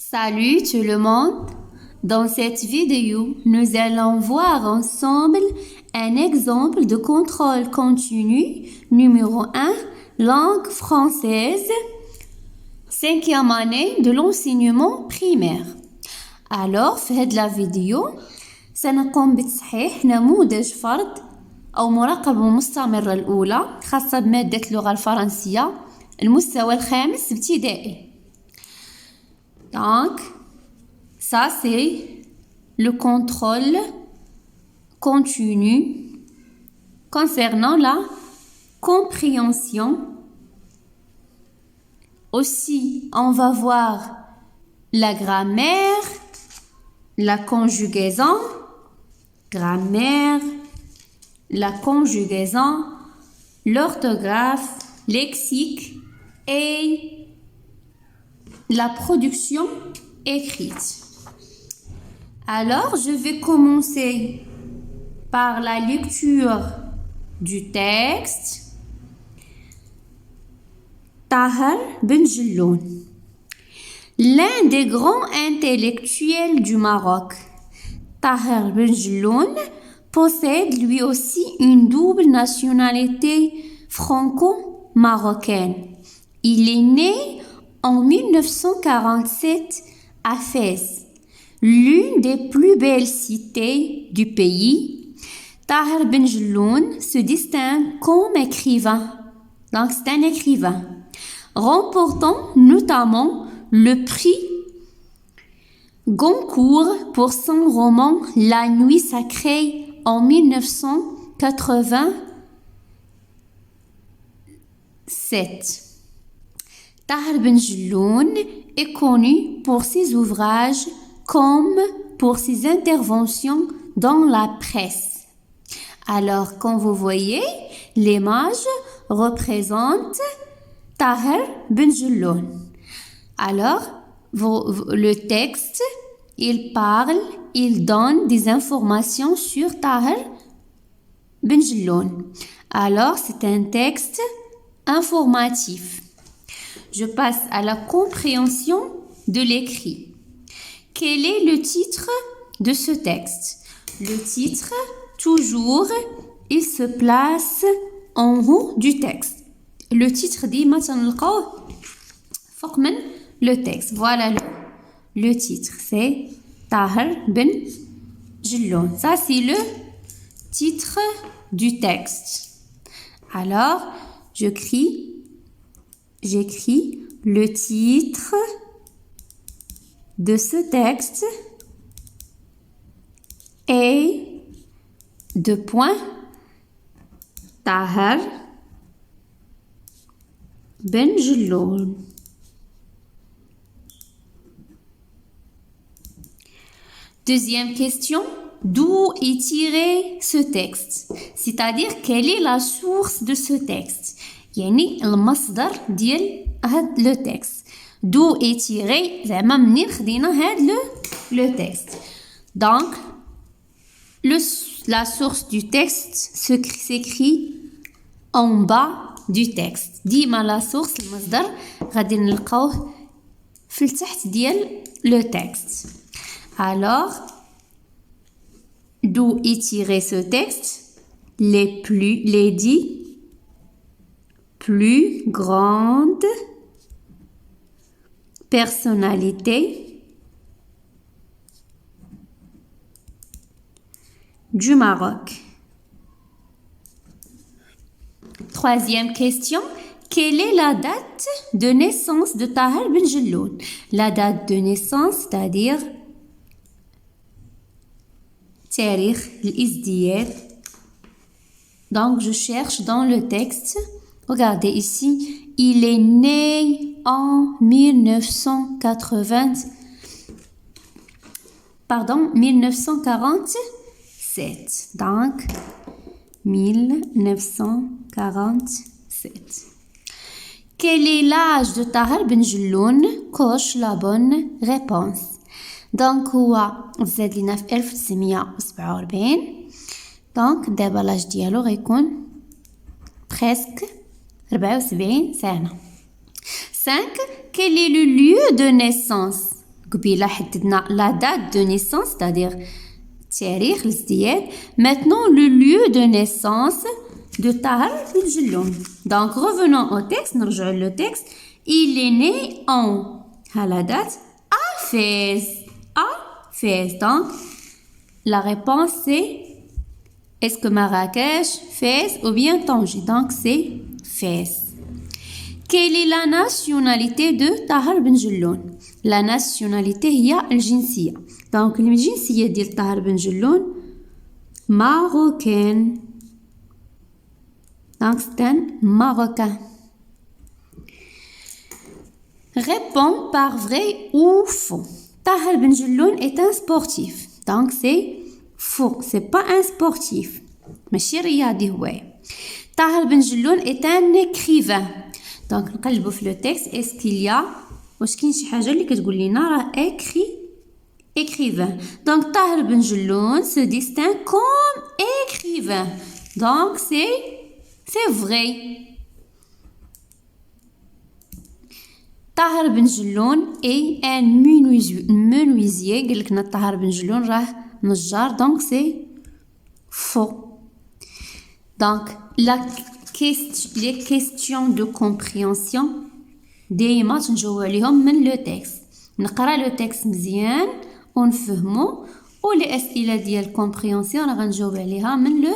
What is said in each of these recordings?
Salut tout le monde! Dans cette vidéo, nous allons voir ensemble un exemple de contrôle continu numéro 1, langue française, 5e année de l'enseignement primaire. Alors, في هذه la vidéo سنقوم بتصحيح نموذج فرض أو مراقبة مستمرة الأولى خاصة بمادة اللغة الفرنسية المستوى الخامس ابتدائي. Donc, ça c'est le contrôle continu concernant la compréhension. Aussi, on va voir la grammaire, la conjugaison, la conjugaison, l'orthographe, lexique et la production écrite. Alors, je vais commencer par la lecture du texte. Tahar Ben Jelloun, l'un des grands intellectuels du Maroc. Tahar Ben Jelloun possède lui aussi une double nationalité franco-marocaine. Il est né en 1947 à Fès, l'une des plus belles cités du pays. Tahar Ben Jelloun se distingue comme écrivain. Donc c'est un écrivain, remportant notamment le prix Goncourt pour son roman La Nuit sacrée en 1987. Tahar Ben Jelloun est connu pour ses ouvrages comme pour ses interventions dans la presse. Alors, quand vous voyez, l'image représente Tahar Ben Jelloun. Alors, le texte, il parle, il donne des informations sur Tahar Ben Jelloun. Alors, c'est un texte informatif. Je passe à la compréhension de l'écrit. Quel est le titre de ce texte? Le titre, toujours, il se place en haut du texte. Le titre dit maintenant le texte. Voilà le titre. C'est Tahar Ben Jelloun. Ça, c'est le titre du texte. Alors, j'écris le titre de ce texte et Tahar Ben Jelloun. Deuxième question, d'où est tiré ce texte? C'est-à-dire, quelle est la source de ce texte? يعني المصدر ديال هاد لو تكست. d'où est tiré زعما منين خدينا هاد le texte. Donc la source du texte s'écrit en bas du texte. ديما la source المصدر غادي نلقاوه في التحت ديال le texte. Alors, d'où est tiré ce texte? Les dits plus grande personnalité du Maroc. Troisième question, quelle est la date de naissance de Tahar Ben Jelloun? La date de naissance, c'est-à-dire تاريخ الازدياد. Donc je cherche dans le texte. Regardez ici, il est né en 1947. Donc, 1947. Quel est l'âge de Tahar Ben Jelloun? Coche la bonne réponse. Donc, هو زاد لينا في 1947. Donc, دابا l'âge ديالو غيكون presque 74 سنة. 5. Quel est le lieu de naissance? قبيله حددنا la date de naissance, c'est-à-dire تاريخ الازدياد. Maintenant le lieu de naissance de Tahar Ben Jelloun. Donc revenons au texte, نرجع le texte. Il est né en à la date à Fès. À Fès. Donc la réponse c'est est-ce que Marrakech, Fès ou bien Tanger? Donc c'est Fès. Quelle est la nationalité de Tahar Ben Jelloun? La nationalité هي الجنسية. Donc الجنسية ديال طاهر بن جلون marocaine. Donc c'est un Marocain. Réponds par vrai ou faux. Tahar Ben Jelloun est un sportif. Donc c'est faux. C'est pas un sportif. ماشي رياضي هو. Tahar Ben Jelloun est un écrivain. Donc نقلبوا في le texte. Est-ce qu'il y a واش كاين شي حاجة اللي كتقول لنا راه écrivain. Donc Tahar Ben Jelloun se distingue comme écrivain. Donc c'est vrai. Tahar Ben Jelloun est un menuisier. قال لكنا Tahar Ben Jelloun راه نجار. Donc c'est faux. Donc les questions de compréhension ديما تنجاوب عليهم من لو تكست. نقرا لو تكست مزيان ونفهمو والاسئله ديال كومبريهنسيون راه غنجاوب عليها من لو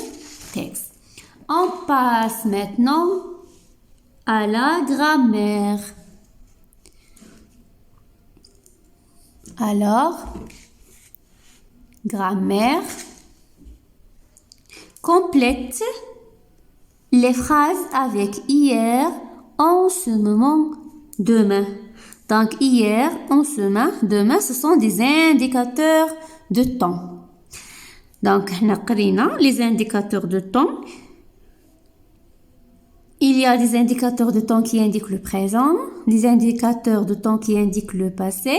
تكست. On passe maintenant à la grammaire. Alors, grammaire. Complète les phrases avec hier, en ce moment, demain. Donc hier, en ce moment, demain, ce sont des indicateurs de temps. Donc, les indicateurs de temps. Il y a des indicateurs de temps qui indiquent le présent, des indicateurs de temps qui indiquent le passé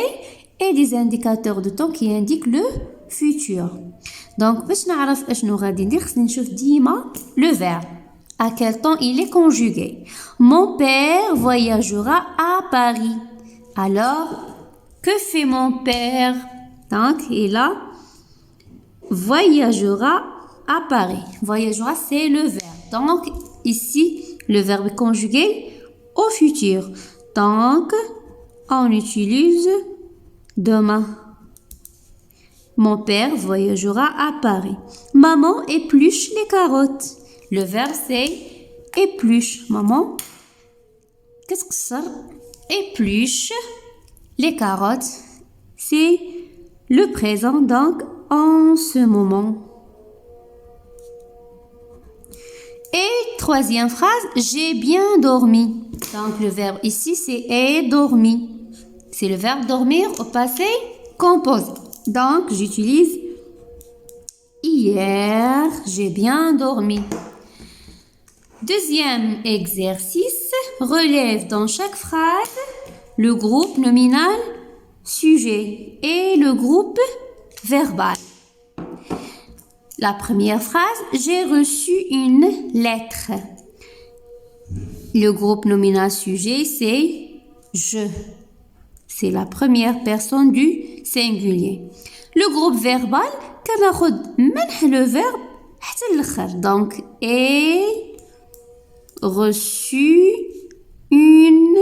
et des indicateurs de temps qui indiquent le futur. Donc, باش نعرف اشنو غادي ندير خصني نشوف ديما le verbe. À quel temps il est conjugué? Mon père voyagera à Paris. Alors, que fait mon père? Donc, il a voyagera à Paris. Voyagera, c'est le verbe. Donc, ici, le verbe est conjugué au futur. Donc, on utilise demain. Mon père voyagera à Paris. Maman épluche les carottes. Le verbe c'est épluche. Maman, qu'est-ce que ça? Épluche les carottes. C'est le présent, donc en ce moment. Et troisième phrase, j'ai bien dormi. Donc le verbe ici c'est est dormi. C'est le verbe dormir au passé composé. Donc j'utilise hier, j'ai bien dormi. Deuxième exercice, relève dans chaque phrase le groupe nominal sujet et le groupe verbal. La première phrase, j'ai reçu une lettre. Le groupe nominal sujet, c'est je. C'est la première personne du singulier. Le groupe verbal, كناخد منح le verbe حتى الاخر. Donc, est reçu une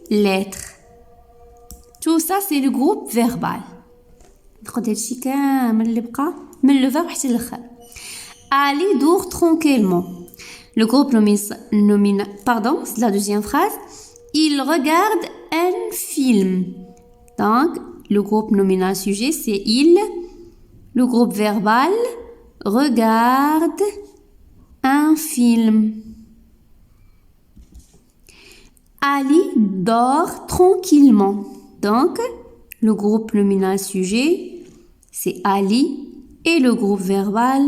lettre. Tout ça, c'est le groupe verbal. ناخد هادشي كامل اللي بقى من le verbe حتى الاخر. Aller dort tranquillement. Le groupe nominal, pardon, c'est la deuxième phrase. Il regarde un film. Donc, le groupe nominal sujet, c'est il. Le groupe verbal regarde un film. Ali dort tranquillement. Donc, le groupe nominal sujet, c'est Ali. Et le groupe verbal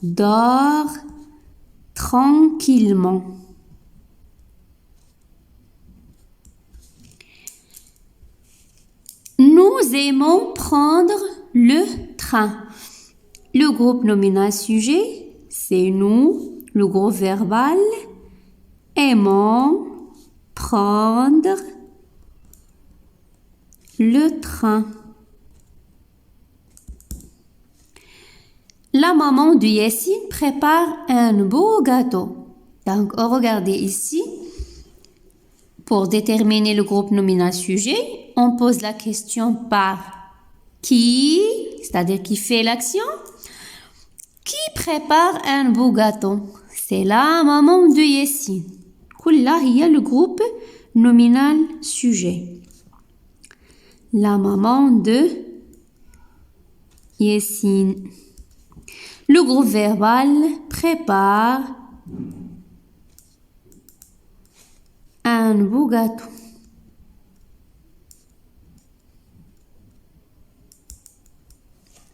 dort tranquillement. Nous aimons prendre le train. Le groupe nominal sujet, c'est nous. Le groupe verbal, aimons prendre le train. La maman de Yassine prépare un beau gâteau. Donc, regardez ici. Pour déterminer le groupe nominal sujet, on pose la question par qui, c'est-à-dire qui fait l'action. Qui prépare un beau gâteau? C'est la maman de Yassine. Là, il y a le groupe nominal sujet. La maman de Yassine. Le groupe verbal prépare un beau gâteau.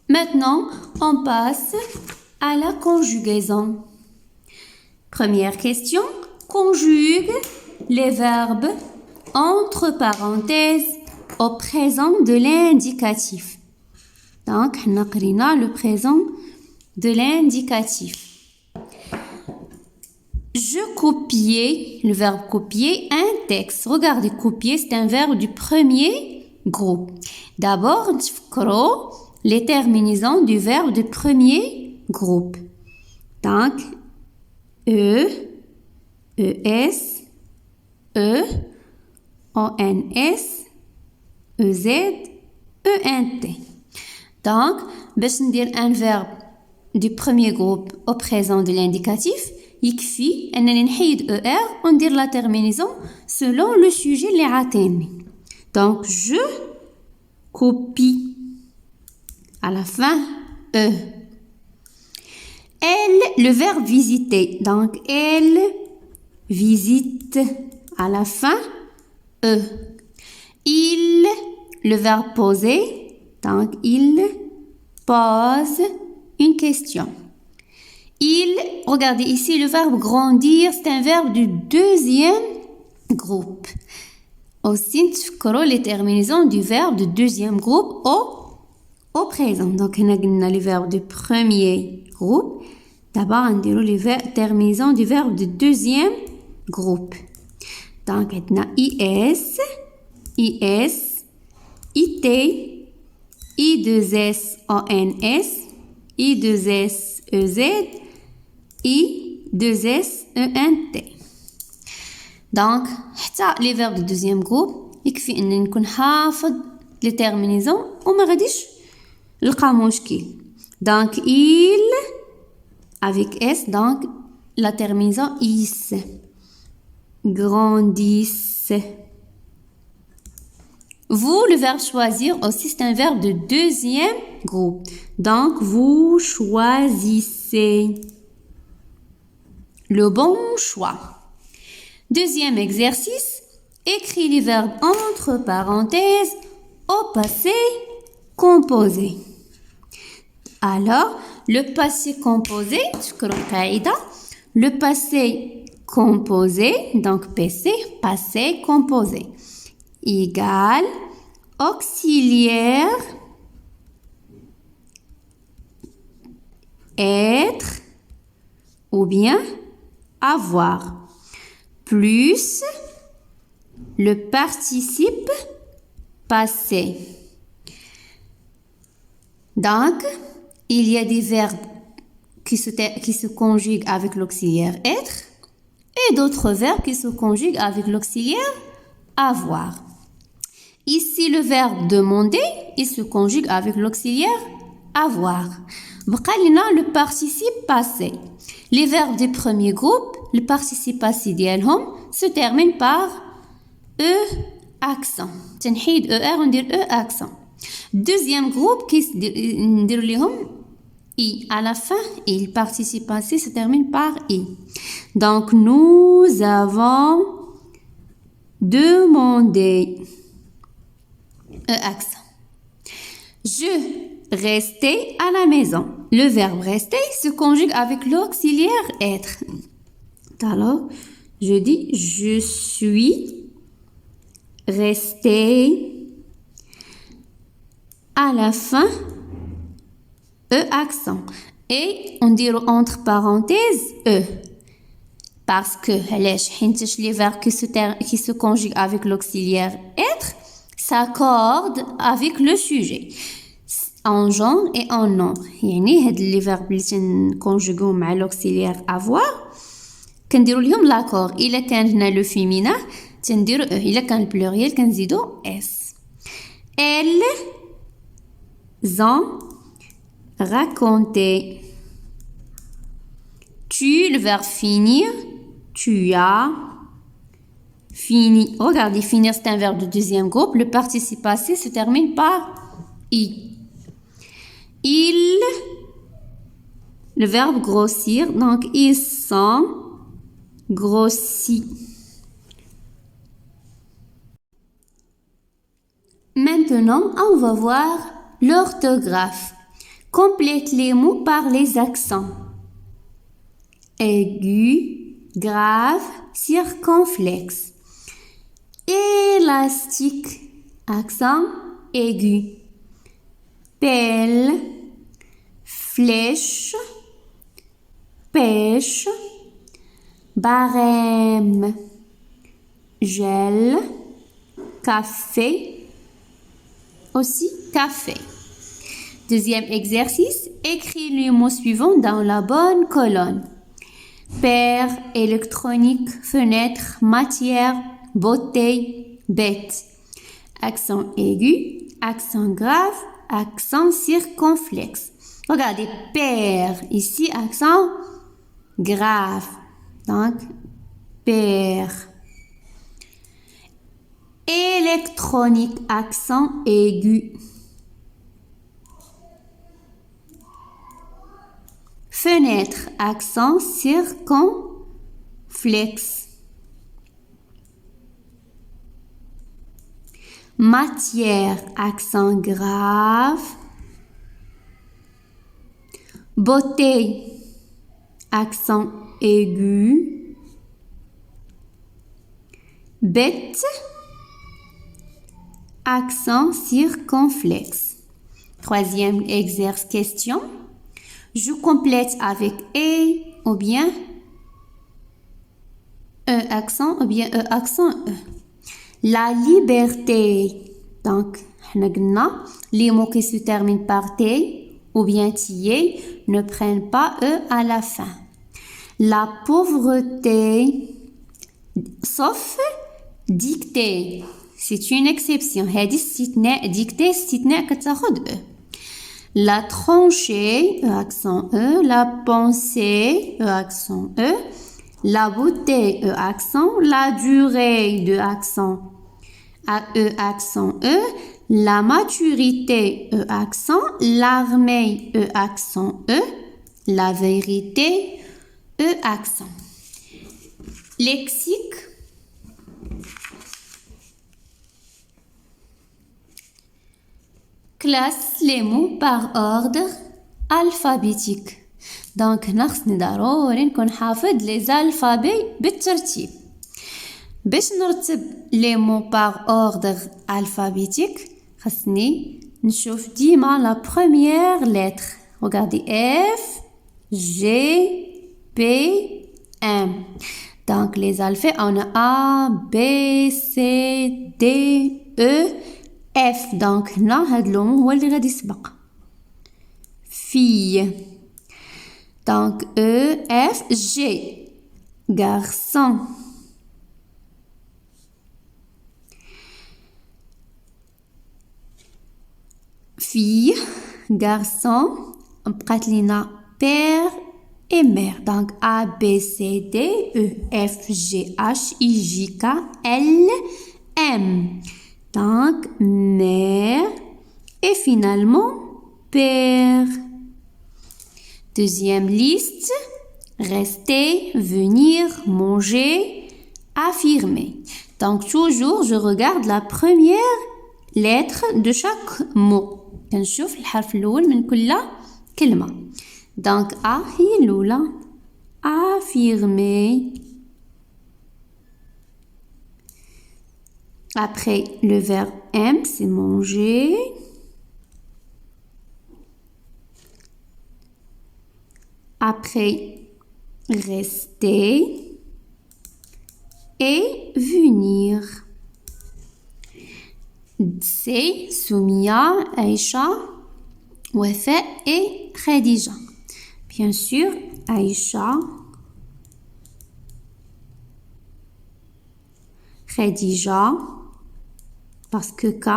Maintenant, on passe à la conjugaison. Première question, conjugue les verbes entre parenthèses au présent de l'indicatif. Donc, on a pris le présent de l'indicatif. Je copiais, le verbe copier, un texte. Regardez, copier, c'est un verbe du premier groupe. D'abord, نفكروا les terminaisons du verbe du premier groupe. Donc, E, ES, E, ONS, EZ, ENT. Donc, باش ندير un verbe du premier groupe au présent de l'indicatif, يكفي أنني نحيد ER وندير la terminaison selon le sujet اللي عاطيني. Donc, je copie. À la fin, E. Elle, le verbe visiter. Donc, elle visite. À la fin, E. Il, le verbe poser. Donc, il pose une question. Il, regardez ici, le verbe grandir, c'est un verbe du deuxième groupe. Aussi, تفكروا les terminaisons du verbe du deuxième groupe au présent. Donc, on a les verbes du premier groupe. D'abord, on a les terminaisons du verbe du deuxième groupe. Donc, on a IS, IS, IT, I2S, ONS, I2S, EZ, I2S, ENT. Donc, les verbes du deuxième groupe, يكفي أن نكون حافظ les terminaisons وما غاديش نلقى مشكل. Donc, il, avec S, donc, la terminaison is. Grandissent. Vous, le verbe choisir aussi, c'est un verbe de deuxième groupe. Donc, vous choisissez le bon choix. Deuxième exercice, écris les verbes entre parenthèses au passé composé. Alors, le passé composé, le passé composé, donc PC, passé composé, égale auxiliaire être ou bien avoir plus le participe passé. Donc, il y a des verbes qui se conjuguent avec l'auxiliaire être et d'autres verbes qui se conjuguent avec l'auxiliaire avoir. Ici, le verbe demander, il se conjugue avec l'auxiliaire avoir. Le participe passé. Les verbes du premier groupe, le participe passé ديالهم se termine par E accent. تنحيد ER وندير E accent. Deuxième groupe qui ندير لهم I à la fin et le participe passé se termine par I. Donc nous avons demandé E accent. Je restais à la maison. Le verbe rester se conjugue avec l'auxiliaire être. Alors, je dis je suis resté à la fin E accent. Et on dit entre parenthèses E. Parce que les verbes qui se conjuguent avec l'auxiliaire être s'accordent avec le sujet. en genre et en nombre. يعني هاد لي فيرب اللي تنكونجوغو مع l'auxiliaire avoir كنديروا لهم لاكور. الا كان هنا لو فيمينا تنديروا الا كان بلوريال كنزيدوا اس. elles ont raconté. Tu, le verbe finir, tu as fini. Regardez, finir c'est un verbe de deuxième groupe. Le participe passé se termine par i. Ils, le verbe grossir, donc ils sont grossis. Maintenant, on va voir l'orthographe. Complète les mots par les accents. Aigu, grave, circonflexe. Élastique, accent aigu. Pelle, flèche, pêche, barème, gel, café, aussi café. Deuxième exercice, écris les mots suivants dans la bonne colonne. Père, électronique, fenêtre, matière, beauté, bête. Accent aigu, accent grave, accent circonflexe. Regardez, père, ici accent grave. Donc, père. Électronique, accent aigu. Fenêtre, accent circonflexe. Matière, accent grave. Beauté, accent aigu. Bête, accent circonflexe. Troisième exercice question. Je complète avec E ou bien E accent ou bien E accent E. La liberté. Donc, les mots qui se terminent par T ou bien TIE ne prennent pas E à la fin. La pauvreté, sauf dictée. C'est une exception. هذه استثناء dictée استثناء كتاخد E. La tranchée, E accent E. La pensée, E accent E. La beauté, E accent. La durée, de accent E accent E. La maturité, E accent. L'armée, E accent E. La vérité, E accent. Lexique. Classe les mots par ordre alphabétique. Donc خصني ضروري نكون حافظ les alphabets بالترتيب. باش نرتب les mots par ordre alphabétique خصني نشوف ديما la première lettre. Regardez F, G, P, M. Donc les alphabets on a A, B, C, D, E, F. Donc هنا هاد لو هو اللي غادي يسبق. Fille. Donc E, F, G. Garçon. Fille, garçon. بقات لينا père et mère. Donc A, B, C, D, E, F, G, H, I, J, K, L, M. Donc mère et finalement père. Deuxième liste, rester, venir, manger, affirmer. Donc toujours je regarde la première lettre de chaque mot. كنشوف الحرف الأول من كل كلمة. Donc A هي الأولى. Affirmer. Après le verbe M c'est manger. Après rester et venir. C'est Soumia, Aïcha, Wafa et Khadija. Bien sûr, Aïcha, Khadija, parce que K.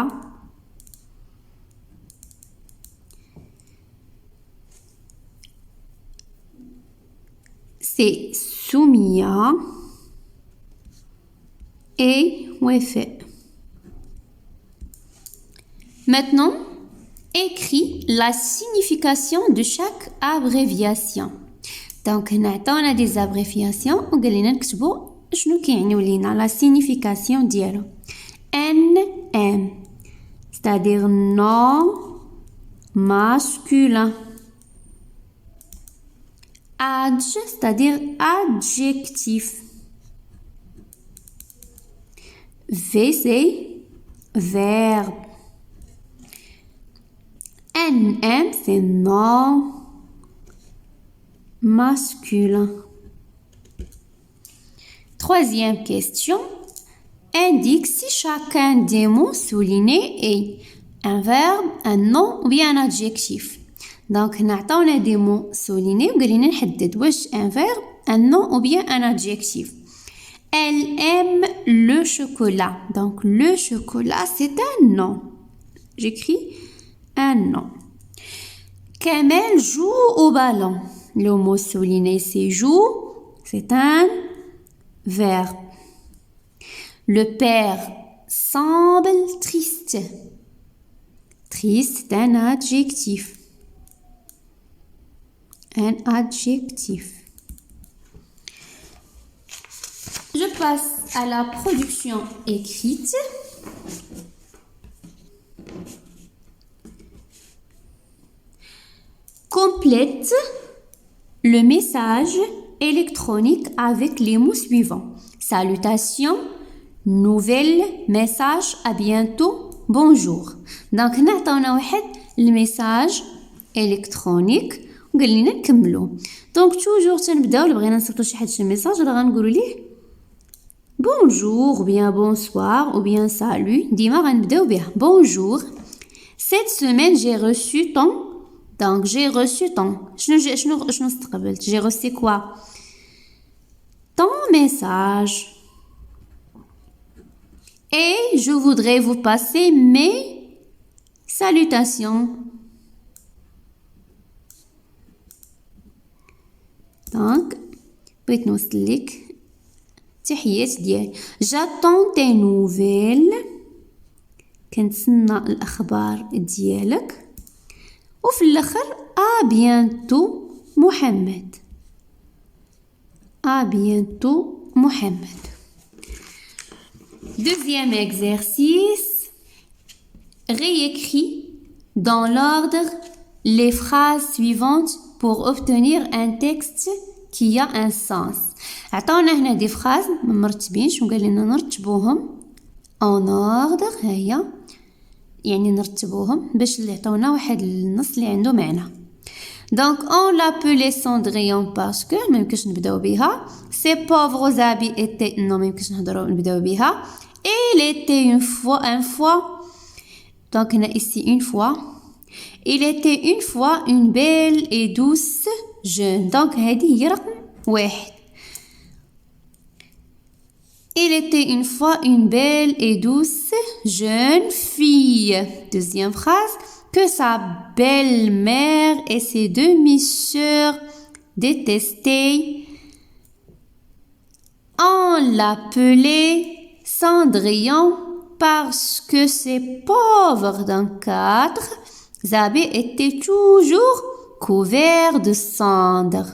C'est Soumia et Wafa. Maintenant, écris la signification de chaque abréviation. Donc, on a des abréviations و قال لنا نكتبوا شنو كيعنيو لينا la signification ديالو. NM, c'est-à-dire nom masculin. Adj, c'est-à-dire adjectif. VC, verbe. NM, c'est nom masculin. Troisième question. Indique si chacun des mots soulignés est un verbe, un nom ou bien un adjectif. Donc, on a des mots soulignés ou قالينا نحدد واش un verbe, un nom ou bien un adjectif. Elle aime le chocolat. Donc, le chocolat, c'est un nom. J'écris un nom. Kamel joue au ballon. Le mot souligné, c'est joue. C'est un verbe. Le père semble triste. Triste, c'est un adjectif. Un adjectif. Je passe à la production écrite. Complète le message électronique avec les mots suivants. Salutations, nouvelles, message, à bientôt, bonjour. Donc, نعطونا واحد الميساج électronique وقال لنا نكملو. دونك توجور تنبداو اللي بغينا نصيفطو شي حد شي ميساج راه غنقولوا ليه bonjour ou bien bonsoir ou bien salut. ديما غنبداو بها bonjour. Cette semaine j'ai reçu ton. Donc j'ai reçu ton. شنو استقبلت؟ J'ai reçu quoi? Ton message. Et je voudrais vous passer mes salutations. Donc بغيت نوصل لك تحيات ديالي. J'attends tes nouvelles. كنتسنى الأخبار ديالك. وفي الآخر à bientôt محمد. À bientôt محمد. Deuxième exercice. Réécris dans l'ordre les phrases suivantes pour obtenir un texte qui a un sens. عطاونا هنا دي phrases مرتبين. شنو قال لنا نرتبوهم en ordre. هيا يعني نرتبوهم باش اللي عطاونا واحد النص اللي عنده معنى. Donc on l'appelait Cendrillon parce que ما يمكنش نبداو بها. Ses pauvres habits étaient non ما يمكنش نبداو بها. Il était une fois. Donc on a ici une fois. Il était une fois une belle et douce jeune. Donc هذه هي رقم 1. Il était une fois une belle et douce jeune fille. Deuxième phrase. Que sa belle-mère et ses demi-sœurs détestaient. On l'appelait Cendrillon parce que ses pauvres dans 4 habits étaient toujours couverts de cendres.